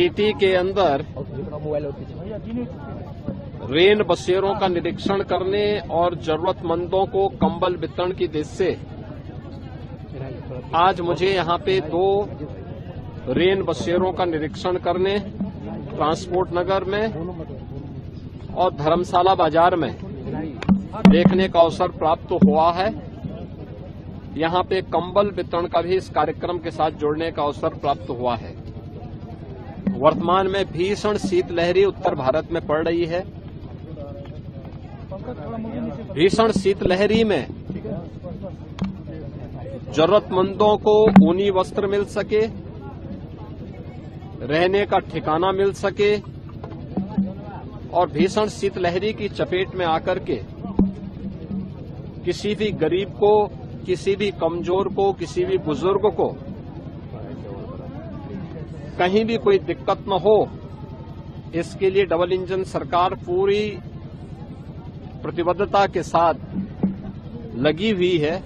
City के अंदर rain बसेरों का निरीक्षण करने और जरूरतमंदों को कंबल वितरण की दृष्टि से आज मुझे यहां पे 2 रेन बसेरों का निरीक्षण करने ट्रांसपोर्ट नगर में और धर्मशाला बाजार में देखने का अवसर प्राप्त हुआ है। यहां पे कंबल वितरण का भी इस कार्यक्रम के साथ जोड़ने का अवसर प्राप्त हुआ है। वर्तमान में भीषण शीतलहरी उत्तर भारत में पड़ रही है। भीषण शीतलहरी में जरूरतमंदों को ऊनी वस्त्र मिल सके, रहने का ठिकाना मिल सके और भीषण शीतलहरी की चपेट में आकर के किसी भी गरीब को, किसी भी कमजोर को, किसी भी बुजुर्ग को कहीं भी कोई दिक्कत न हो, इसके लिए डबल इंजन सरकार पूरी प्रतिबद्धता के साथ लगी हुई है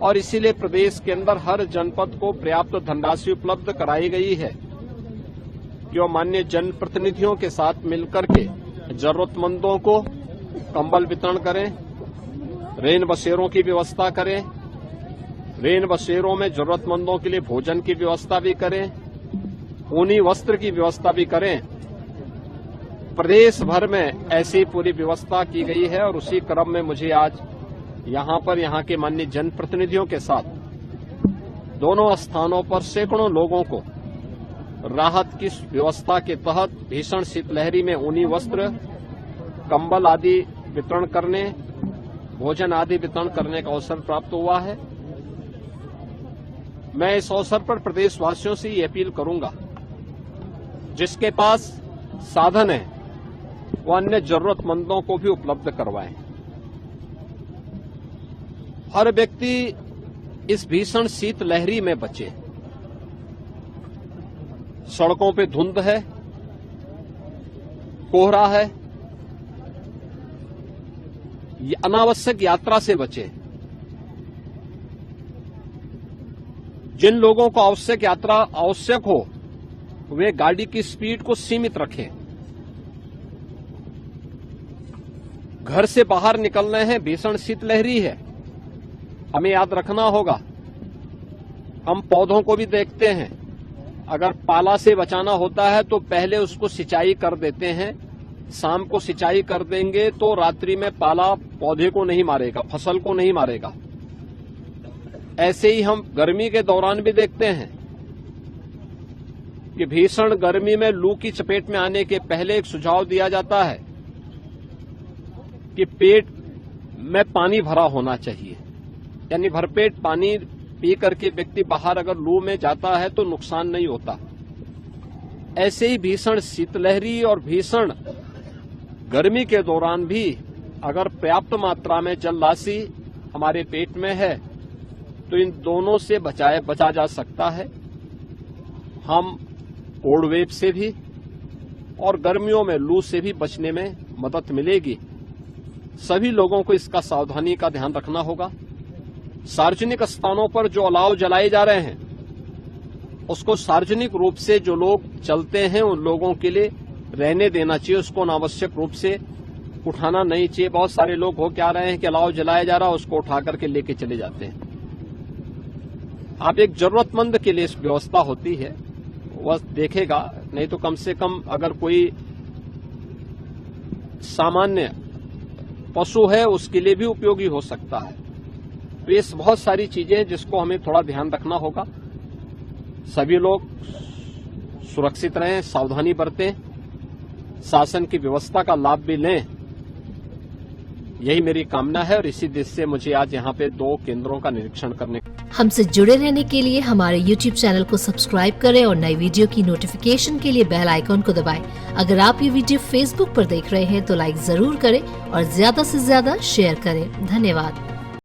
और इसीलिए प्रदेश के अंदर हर जनपद को पर्याप्त धनराशि उपलब्ध कराई गई है कि वो माननीय जनप्रतिनिधियों के साथ मिलकर के जरूरतमंदों को कंबल वितरण करें, रेन बसेरों की व्यवस्था करें, रेन बसेरों में जरूरतमंदों के लिए भोजन की व्यवस्था भी करें, ऊनी वस्त्र की व्यवस्था भी करें। प्रदेश भर में ऐसी पूरी व्यवस्था की गई है और उसी क्रम में मुझे आज यहां के माननीय जनप्रतिनिधियों के साथ दोनों स्थानों पर सैकड़ों लोगों को राहत की व्यवस्था के तहत भीषण शीतलहरी में ऊनी वस्त्र, कंबल आदि वितरण करने, भोजन आदि वितरण करने का अवसर प्राप्त हुआ है। मैं इस अवसर पर प्रदेशवासियों से ये अपील करूंगा, जिसके पास साधन है वो अन्य जरूरतमंदों को भी उपलब्ध करवाएं। हर व्यक्ति इस भीषण शीतलहरी में बचे। सड़कों पे धुंध है, कोहरा है, अनावश्यक यात्रा से बचे। जिन लोगों को आवश्यक यात्रा आवश्यक हो वे गाड़ी की स्पीड को सीमित रखें। घर से बाहर निकलने हैं, भीषण शीतलहरी है, हमें याद रखना होगा। हम पौधों को भी देखते हैं, अगर पाला से बचाना होता है तो पहले उसको सिंचाई कर देते हैं। शाम को सिंचाई कर देंगे तो रात्रि में पाला पौधे को नहीं मारेगा, फसल को नहीं मारेगा। ऐसे ही हम गर्मी के दौरान भी देखते हैं कि भीषण गर्मी में लू की चपेट में आने के पहले एक सुझाव दिया जाता है कि पेट में पानी भरा होना चाहिए, यानी भरपेट पानी पी करके व्यक्ति बाहर अगर लू में जाता है तो नुकसान नहीं होता। ऐसे ही भीषण शीतलहरी और भीषण गर्मी के दौरान भी अगर पर्याप्त मात्रा में जल राशि हमारे पेट में है तो इन दोनों से बचा जा सकता है। हम कोल्ड वेव से भी और गर्मियों में लू से भी बचने में मदद मिलेगी। सभी लोगों को इसका सावधानी का ध्यान रखना होगा। सार्वजनिक स्थानों पर जो अलाव जलाए जा रहे हैं उसको सार्वजनिक रूप से जो लोग चलते हैं उन लोगों के लिए रहने देना चाहिए, उसको अनावश्यक रूप से उठाना नहीं चाहिए। बहुत सारे लोग हो क्या रहे हैं कि अलाव जलाया जा रहा है उसको उठा करके लेके चले जाते हैं। आप एक जरूरतमंद के लिए इस व्यवस्था होती है वह देखेगा, नहीं तो कम से कम अगर कोई सामान्य पशु है उसके लिए भी उपयोगी हो सकता है। तो ये बहुत सारी चीजें जिसको हमें थोड़ा ध्यान रखना होगा। सभी लोग सुरक्षित रहें, सावधानी बरतें, शासन की व्यवस्था का लाभ भी लें, यही मेरी कामना है। और इसी दृष्टि से मुझे आज यहाँ पे 2 केंद्रों का निरीक्षण करने। हमसे जुड़े रहने के लिए हमारे YouTube चैनल को सब्सक्राइब करें और नई वीडियो की नोटिफिकेशन के लिए बेल आइकॉन को दबाएं। अगर आप ये वीडियो Facebook पर देख रहे हैं तो लाइक जरूर करें और ज्यादा से ज्यादा शेयर करें। धन्यवाद।